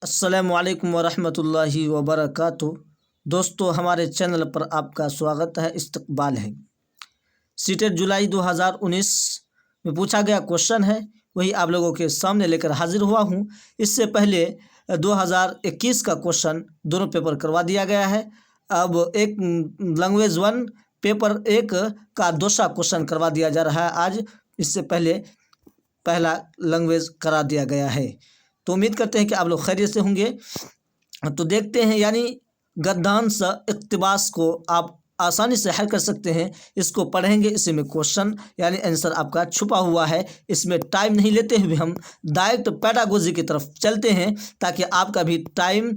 السلام علیکم ورحمۃ اللہ وبرکاتہ۔ دوستو، ہمارے چینل پر آپ کا سواگت ہے، استقبال ہے۔ سیٹیٹ جولائی 2019 میں پوچھا گیا کوشچن ہے، وہی آپ لوگوں کے سامنے لے کر حاضر ہوا ہوں۔ اس سے پہلے 2021 کا کوشچن دونوں پیپر کروا دیا گیا ہے۔ اب ایک لینگویج 1 پیپر 1 کا دوسرا کوشچن کروا دیا جا رہا ہے آج۔ اس سے پہلے پہلا لینگویج کرا دیا گیا ہے، تو امید کرتے ہیں کہ آپ لوگ خیریت سے ہوں گے۔ تو دیکھتے ہیں، یعنی گدانس اقتباس کو آپ آسانی سے حل کر سکتے ہیں۔ اس کو پڑھیں گے، اسی میں کوشچن یعنی آنسر آپ کا چھپا ہوا ہے۔ اس میں ٹائم نہیں لیتے ہوئے ہم ڈائریکٹ پیڈاگوجی کی طرف چلتے ہیں، تاکہ آپ کا بھی ٹائم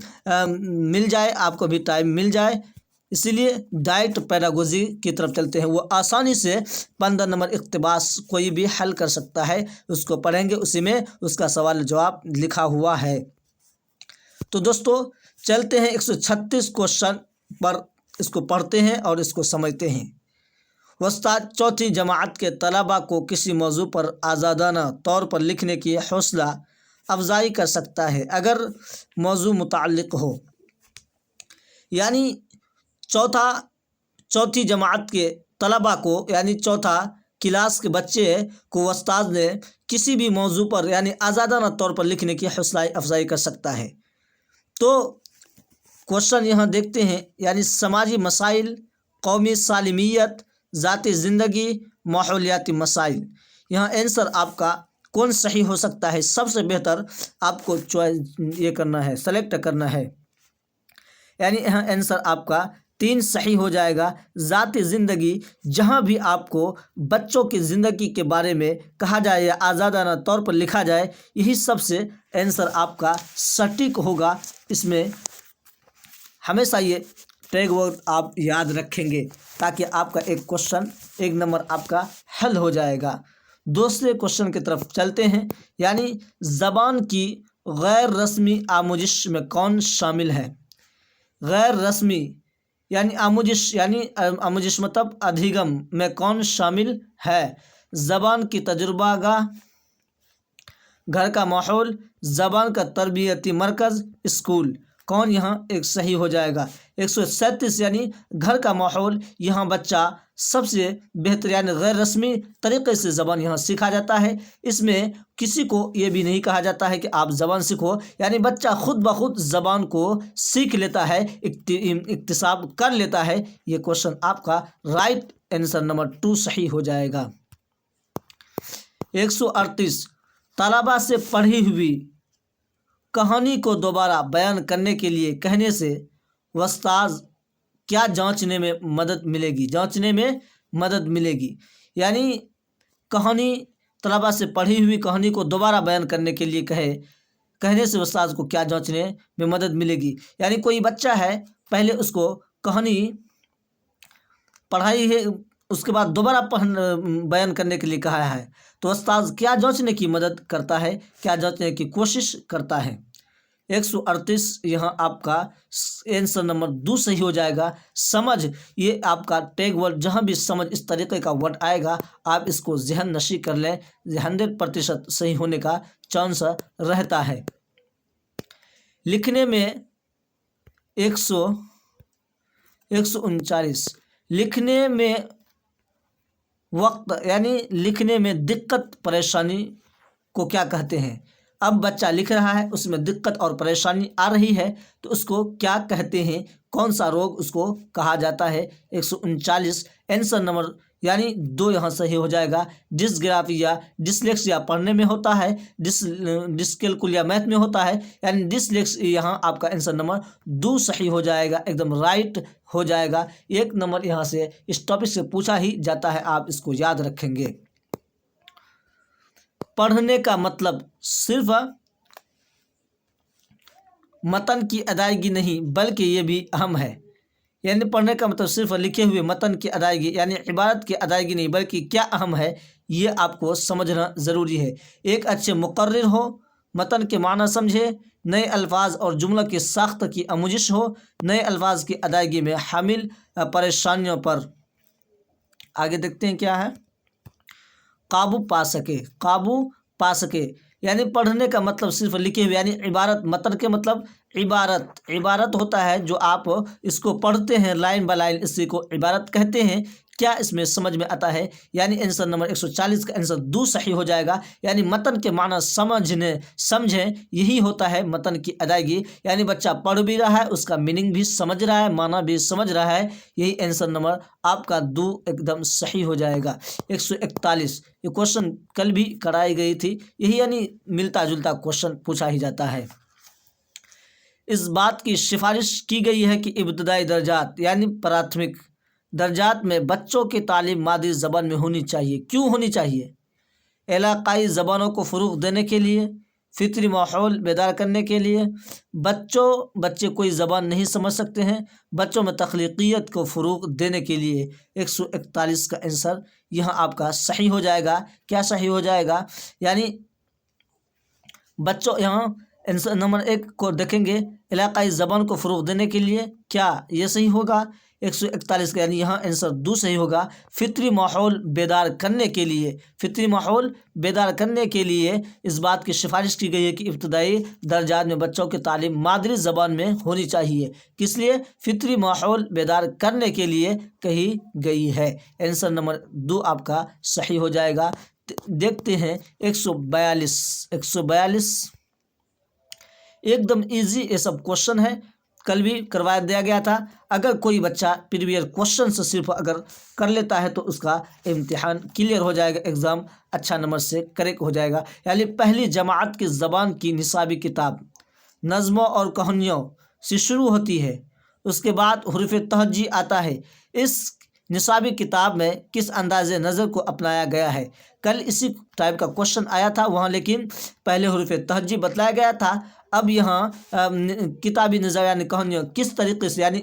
مل جائے، آپ کو بھی ٹائم مل جائے۔ اسی لیے ڈائریکٹ پیڈاگوجی کی طرف چلتے ہیں۔ وہ آسانی سے 15 نمبر اقتباس کوئی بھی حل کر سکتا ہے۔ اس کو پڑھیں گے، اسی میں اس کا سوال جواب لکھا ہوا ہے۔ تو دوستو چلتے ہیں 136 کوشچن پر، اس کو پڑھتے ہیں اور اس کو سمجھتے ہیں۔ استاد چوتھی جماعت کے طلباء کو کسی موضوع پر آزادانہ طور پر لکھنے کی حوصلہ افزائی کر سکتا ہے اگر موضوع متعلق ہو۔ یعنی چوتھی جماعت کے طلباء کو، یعنی چوتھا کلاس کے بچے کو استاد نے کسی بھی موضوع پر یعنی آزادانہ طور پر لکھنے کی حوصلہ افزائی کر سکتا ہے۔ تو کوشچن یہاں دیکھتے ہیں، یعنی سماجی مسائل، قومی سالمیت، ذاتی زندگی، ماحولیاتی مسائل۔ یہاں آنسر آپ کا کون صحیح ہو سکتا ہے، سب سے بہتر آپ کو یہ کرنا ہے، سلیکٹ کرنا ہے۔ یعنی یہاں آنسر آپ کا 3 صحیح ہو جائے گا۔ ذاتی زندگی، جہاں بھی آپ کو بچوں کی زندگی کے بارے میں کہا جائے یا آزادانہ طور پر لکھا جائے، یہی سب سے آنسر آپ کا سٹیک ہوگا۔ اس میں ہمیشہ یہ ٹیگ ورڈ آپ یاد رکھیں گے، تاکہ آپ کا ایک کوشچن 1 نمبر آپ کا حل ہو جائے گا۔ دوسرے کوشچن کی طرف چلتے ہیں، یعنی زبان کی غیر رسمی آموزش میں کون شامل ہے؟ غیر رسمی یعنی آموزش مطلب ادھیگم میں کون شامل ہے؟ زبان کی تجربہ گاہ، گھر کا ماحول، زبان کا تربیتی مرکز، اسکول۔ کون یہاں ایک صحیح ہو جائے گا؟ 137 یعنی گھر کا ماحول، یہاں بچہ سب سے بہتر یعنی غیر رسمی طریقے سے زبان یہاں سیکھا جاتا ہے۔ اس میں کسی کو یہ بھی نہیں کہا جاتا ہے کہ آپ زبان سیکھو، یعنی بچہ خود بخود زبان کو سیکھ لیتا ہے، اکتساب کر لیتا ہے۔ یہ کوشچن آپ کا رائٹ آنسر نمبر 2 صحیح ہو جائے گا۔ 138 طلباء سے پڑھی ہوئی کہانی کو دوبارہ بیان کرنے کے لیے کہنے سے استاد کیا جانچنے میں مدد ملے گی؟ جانچنے میں مدد ملے گی، یعنی طلباء سے پڑھی ہوئی کہانی کو دوبارہ بیان کرنے کے لیے کہنے سے استاد کو کیا جانچنے میں مدد ملے گی؟ یعنی کوئی بچہ ہے، پہلے اس کو کہانی پڑھائی ہے، اس کے بعد دوبارہ بیان کرنے کے لیے کہا ہے، تو استاد کیا جانچنے کی مدد کرتا ہے، کیا جانچنے کی کوشش کرتا ہے؟ 138 یہاں آپ کا آنسر نمبر 2 صحیح ہو جائے گا۔ سمجھ، یہ آپ کا ٹیگ ورڈ، جہاں بھی سمجھ اس طریقے کا ورڈ آئے گا، آپ اس کو ذہن نشی کر لیں، 100% صحیح ہونے کا چانس رہتا ہے۔ لکھنے میں 139 لکھنے میں وقت یعنی لکھنے میں دقت پریشانی کو کیا کہتے ہیں؟ اب بچہ لکھ رہا ہے، اس میں دقت اور پریشانی آ رہی ہے، تو اس کو کیا کہتے ہیں؟ کون سا روگ اس کو کہا جاتا ہے؟ 139 آنسر نمبر یعنی 2 یہاں صحیح ہو جائے گا۔ ڈسگرافیا، ڈسلیکسیا پڑھنے میں ہوتا ہے، ڈسکیلکولیا میتھ میں ہوتا ہے، یعنی ڈسلیکسیا یہاں آپ کا آنسر نمبر 2 صحیح ہو جائے گا، ایک دم رائٹ ہو جائے گا۔ 1 نمبر یہاں سے اس ٹاپک سے پوچھا ہی جاتا ہے، آپ اس کو یاد رکھیں گے۔ پڑھنے کا مطلب صرف متن کی ادائیگی نہیں بلکہ یہ بھی اہم ہے۔ یعنی پڑھنے کا مطلب صرف لکھے ہوئے متن کی ادائیگی یعنی عبارت کی ادائیگی نہیں، بلکہ کیا اہم ہے، یہ آپ کو سمجھنا ضروری ہے۔ ایک اچھے مقرر ہو، متن کے معنی سمجھے، نئے الفاظ اور جملہ کی ساخت کی آموزش ہو، نئے الفاظ کی ادائیگی میں حامل پریشانیوں پر آگے دیکھتے ہیں کیا ہے، قابو پا سکے۔ قابو پا سکے यानी पढ़ने का मतलब सिर्फ लिखे हुए, यानी इबारत, मतन के मतलब इबारत होता है जो आप इसको पढ़ते हैं लाइन बाय लाइन, इसी को इबारत कहते हैं। क्या इसमें समझ में आता है? यानी आंसर नंबर 140 का आंसर दो सही हो जाएगा। यानी मतन के माना समझें, यही होता है मतन की अदायगी। यानी बच्चा पढ़ भी रहा है, उसका मीनिंग भी समझ रहा है, माना भी समझ रहा है, यही आंसर नंबर आपका दो एकदम सही हो जाएगा। 141 ये क्वेश्चन कल भी कराई गई थी, यही यानी मिलता जुलता क्वेश्चन पूछा ही जाता है। इस बात की सिफारिश की गई है कि इब्तदाई दर्जात यानी प्राथमिक दर्जात में बच्चों की तालीम मादरी ज़बान में होनी चाहिए। क्यों होनी चाहिए? इलाक़ाई ज़बानों को फ़रोग़ देने के लिए, फितरी माहौल बेदार करने के लिए। बच्चे कोई ज़बान नहीं समझ सकते हैं, बच्चों में तख्लीक़ियत को फ़रोग़ देने के लिए। 141 का आंसर यहाँ आपका सही हो जाएगा। क्या सही हो जाएगा? यानी बच्चों यहाँ आंसर नंबर 1 को देखेंगे, इलाक़ाई ज़बान को फ़रोग़ देने के लिए, क्या ये सही होगा? 141 का यानी यहाँ आंसर दो सही होगा। फितरी माहौल बेदार करने के लिए, फितरी माहौल बेदार करने के लिए इस बात की सिफारिश की गई है कि इब्तदाई दर्जात में बच्चों की तालीम मादरी ज़बान में होनी चाहिए। किस लिए? फितरी माहौल बेदार करने के लिए कही गई है। आंसर नंबर 2 आपका सही हो जाएगा। देखते हैं 142 एकदम इजी ये सब क्वेश्चन है, कल भी करवा दिया गया था। अगर कोई बच्चा प्रीवियस क्वेश्चन से सिर्फ अगर कर लेता है तो उसका इम्तिहान क्लियर हो जाएगा, एग्ज़ाम अच्छा नंबर से करेक्ट हो जाएगा। यानी पहली जमात की ज़बान की निसाबी किताब नज़्मों और कहानियों से शुरू होती है, उसके बाद हुरूफ़ तहज्जी आता है। इस निसाबी किताब में किस अंदाज़े नज़र को अपनाया गया है? कल इसी टाइप का क्वेश्चन आया था वहाँ, लेकिन पहले हुरूफ़ तहज्जी बतलाया गया था। अब यहाँ किताबी नज़र यानी कहानियों किस तरीके से, यानी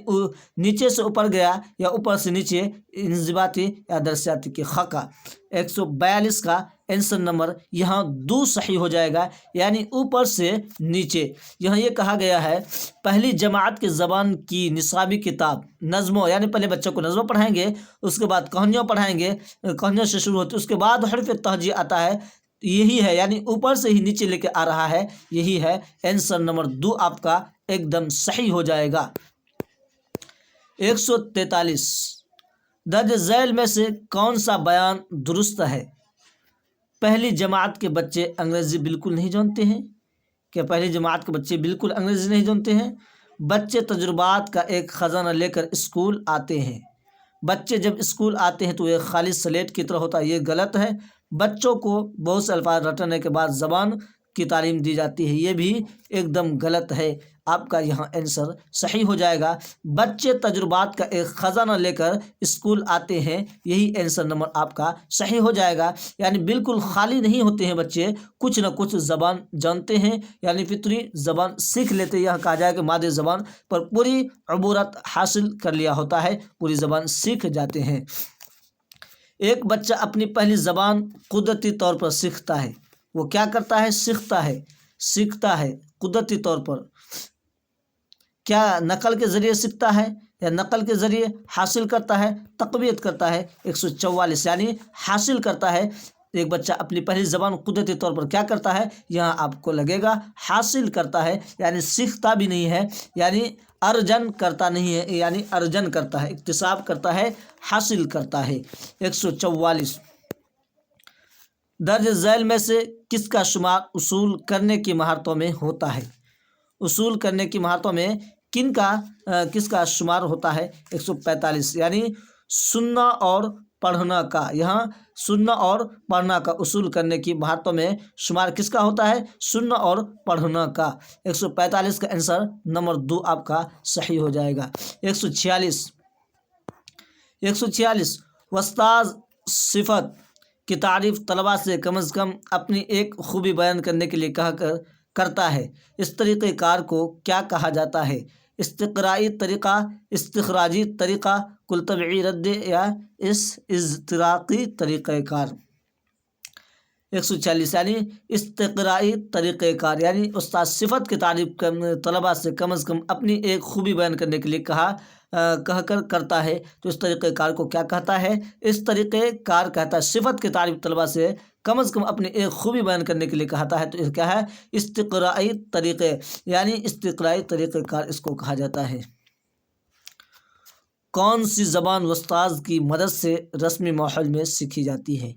नीचे से ऊपर गया या ऊपर से नीचे, इंज़िबाती या दरसियाती की खाका। 142 का आंसर नंबर यहाँ दो सही हो जाएगा, यानी ऊपर से नीचे। यहाँ ये कहा गया है पहली जमात की ज़बान की निसाबी किताब नज़्मों, यानी पहले बच्चों को नज़्मों पढ़ाएंगे, उसके बाद कहानियों पढ़ाएंगे, कहानियों से शुरू होती है, उसके बाद हुरूफ़ तहज्जी आता है। यही है, यानी ऊपर से ही नीचे लेके आ रहा है, यही है। आंसर नंबर 2 आपका एकदम सही हो जाएगा। 143 दर्ज झैल में से कौन सा बयान दुरुस्त है? पहली जमात के बच्चे अंग्रेज़ी बिल्कुल नहीं जानते हैं। क्या पहली जमात के बच्चे बिल्कुल अंग्रेज़ी नहीं जानते हैं? बच्चे तजुर्बात का एक ख़जाना लेकर स्कूल आते हैं। बच्चे जब स्कूल आते हैं तो ये खाली स्लेट की तरह होता है, ये गलत है। बच्चों को बहुत से अल्फाज रटने के बाद ज़बान की तालीम दी जाती है, ये भी एकदम गलत है। आपका यहाँ आंसर सही हो जाएगा। बच्चे तजुर्बात का एक ख़जाना लेकर स्कूल आते हैं, यही आंसर नंबर आपका सही हो जाएगा। यानी बिल्कुल खाली नहीं होते हैं बच्चे, कुछ न कुछ ज़बान जानते हैं, यानी फितरी ज़बान सीख लेते हैं। यहाँ कहा जाए कि मादरी ज़बान पर पूरी अबूरत हासिल कर लिया होता है, पूरी ज़बान सीख जाते हैं। एक बच्चा अपनी पहली ज़बान कुदरती तौर पर सीखता है, वो क्या करता है? सीखता है कुदरती तौर पर। क्या नकल के ज़रिए सीखता है या नकल के ज़रिए हासिल करता है, तक़वियत करता है? 144 यानी हासिल करता है। एक बच्चा अपनी पहली ज़बान कुदरती तौर पर क्या करता है? यहाँ आपको लगेगा हासिल करता है, यानी सीखता भी नहीं है, यानी अर्जन करता नहीं है, यानी अर्जन करता है, इक्तिसाब करता है, हासिल करता है। 144 दर्ज झैल में से किसका शुमार उसूल करने की महारतों में होता है? उसूल करने की महारतों में किसका शुमार होता है? 145 यानी सुनना और पढ़ना का। यहाँ सुनना और पढ़ना का उसूल करने की महारतों में शुमार किसका होता है? सुनना और पढ़ना का। 145 का आंसर नंबर 2 आपका सही हो जाएगा। 146 वस्ताद सिफत की तारीफ़ तलबा से कम अपनी एक खूबी बयान करने के लिए करता है। इस तरीक़ेकार को क्या कहा जाता है? इस्तिक़राई तरीक़ा, इस्तिख़राजी तरीक़ा, कुल तबई रद्द या इज़्तिराक़ी तरीक़ेकार। 140 यानी इस्तिक़राई तरीक़ेकार, यानी उस्ताद सिफत की तारीफ़ तलबा से कम अपनी एक खूबी बयान करने के लिए कहा कह कर करता है तो इस तरीक़े कार को क्या कहता है? इस तरीक़े कार कहता है सिफ़त की तारीफ़ तलबा से कम से कम अपनी एक खूबी बयान करने के लिए कहता है, तो ये क्या है? इस्तिक़राई तरीक़े, यानी इस्तिक़राई तरीक़े कार इसको कहा जाता है। कौन सी ज़बान उस्ताद की मदद से रस्मी माहौल में सीखी जाती है?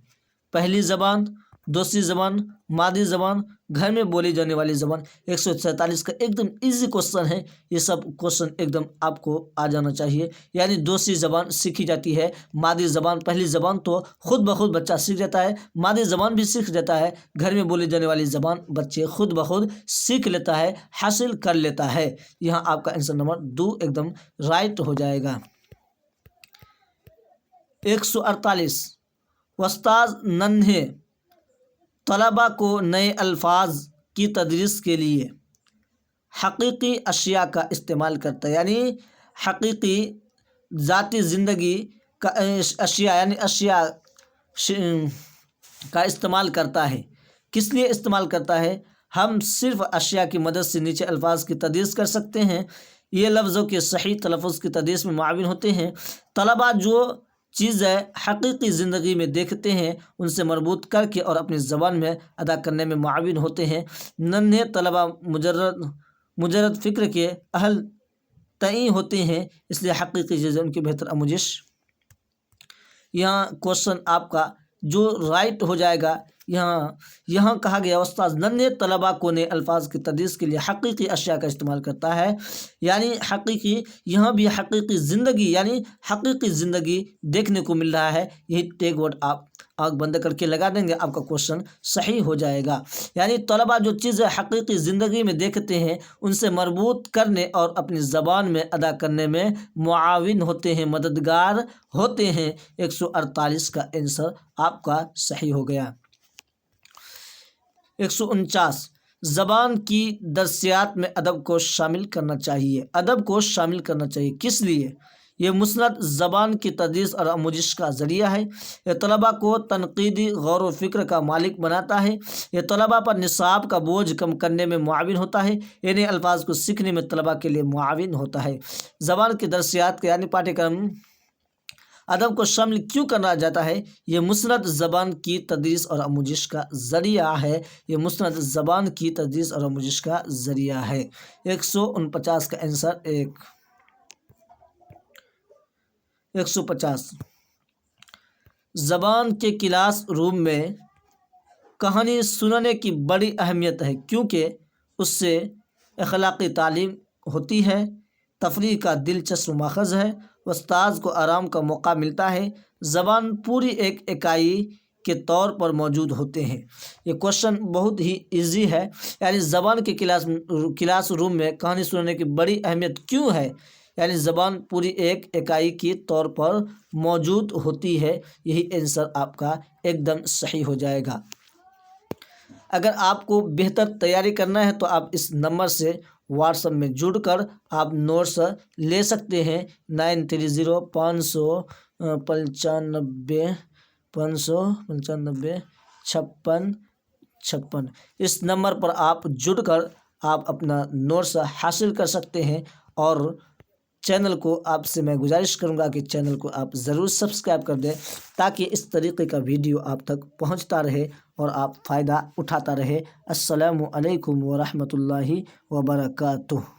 पहली ज़बान, दूसरी ज़बान, मादी ज़बान, घर में बोली जाने वाली ज़बान। 147 का एकदम इजी क्वेश्चन है, ये सब क्वेश्चन एकदम आपको आ जाना चाहिए। यानी दूसरी ज़बान सीखी जाती है, मादी ज़बान। पहली ज़बान तो खुद ब खुद बच्चा सीख जाता है, मादी ज़बान भी सीख जाता है, घर में बोली जाने वाली ज़बान बच्चे खुद ब खुद सीख लेता है, हासिल कर लेता है। यहाँ आपका आंसर नंबर 2 एकदम राइट हो जाएगा। 148 उस्ताद नन्हे तलबा को नए अल्फाज की तदरीस के लिए हकीकी अशिया का इस्तेमाल करता है, यानी हकीकी ज़ाती ज़िंदगी का अशिया यानी अशिया का इस्तेमाल करता है। किस लिए इस्तेमाल करता है? हम सिर्फ़ अशिया की मदद से नीचे अल्फाज की तदरीस कर सकते हैं। ये लफ्ज़ों के सही तलफ़ुज़ की तदरीस में मुआविन होते हैं। तलबा जो चीज़ें हकीकी ज़िंदगी में देखते हैं उनसे मरबूत करके और अपनी ज़बान में अदा करने में मुआविन होते हैं। नन्हे तलबा मुजर्रद फ़िक्र के अहल तई होते हैं, इसलिए हकीकी चीज़ें उनकी बेहतर आमोजिश। यहाँ क्वेश्चन आपका जो राइट हो जाएगा, यहाँ कहा गया उस्ताद नन्हे तलबा को नए अल्फाज की तदरीस के लिए हकीकी अशिया का इस्तेमाल करता है, यानी हकीकी, यहाँ भी हकीकी ज़िंदगी यानी हकीकी ज़िंदगी देखने को मिल रहा है। यही टैग वर्ड आप आँख बंद करके लगा देंगे, आपका क्वेश्चन सही हो जाएगा। यानी तलबा जो चीज़ें हकीकी ज़िंदगी में देखते हैं उनसे मरबूत करने और अपनी ज़बान में अदा करने में मुआविन होते हैं, मददगार होते हैं। 148 का आंसर आपका सही हो गया। 149 ज़बान की दरसियात में अदब को शामिल करना चाहिए। अदब को शामिल करना चाहिए किस लिए? ये मुस्नद ज़बान की तदरीस और आमोजिश का ज़रिया है। ये तलबा को तनकीदी गौर व फ़िक्र का मालिक बनाता है। ये तलबा पर निसाब का बोझ कम करने में मुआविन होता है। इन्हें अल्फाज को सीखने में तलबा के लिए मुआविन होता है। ज़बान की दरसियात के यानी पाठ्यक्रम अदब को शामिल क्यों करना जाता है? ये मुस्नद ज़बान की तदरीस और आमोजिश का ज़रिया है। ये मुस्नद ज़बान की तदरीस और आमोजिश का ज़रिया है। 149 का आंसर 150 ज़बान के क्लास रूम में कहानी सुनाने की बड़ी अहमियत है, क्योंकि उससे अखलाक़ी तालीम होती है, तफरीह का दिलचस्प माखज़ है, उस्ताद को आराम का मौका मिलता है, ज़बान पूरी एक इकाई के तौर पर मौजूद होते हैं। ये क्वेश्चन बहुत ही इजी है, यानी ज़बान के क्लास रूम में कहानी सुनाने की बड़ी अहमियत क्यों है? यानी ज़बान पूरी एक इकाई के तौर पर मौजूद होती है। यही आंसर आपका एकदम सही हो जाएगा। अगर आपको बेहतर तैयारी करना है तो आप इस नंबर से व्हाट्सएप में जुड़कर आप नोट्स ले सकते हैं। 930595 इस नंबर पर आप जुड़कर आप अपना नोट्स हासिल कर सकते हैं। और चैनल को आपसे मैं गुजारिश करूंगा कि चैनल को आप ज़रूर सब्सक्राइब कर दें, ताकि इस तरीके का वीडियो आप तक पहुंचता रहे और आप फ़ायदा उठाता रहे। अस्सलामु अलैकुम व रहमतुल्लाहि व बरकातुहू।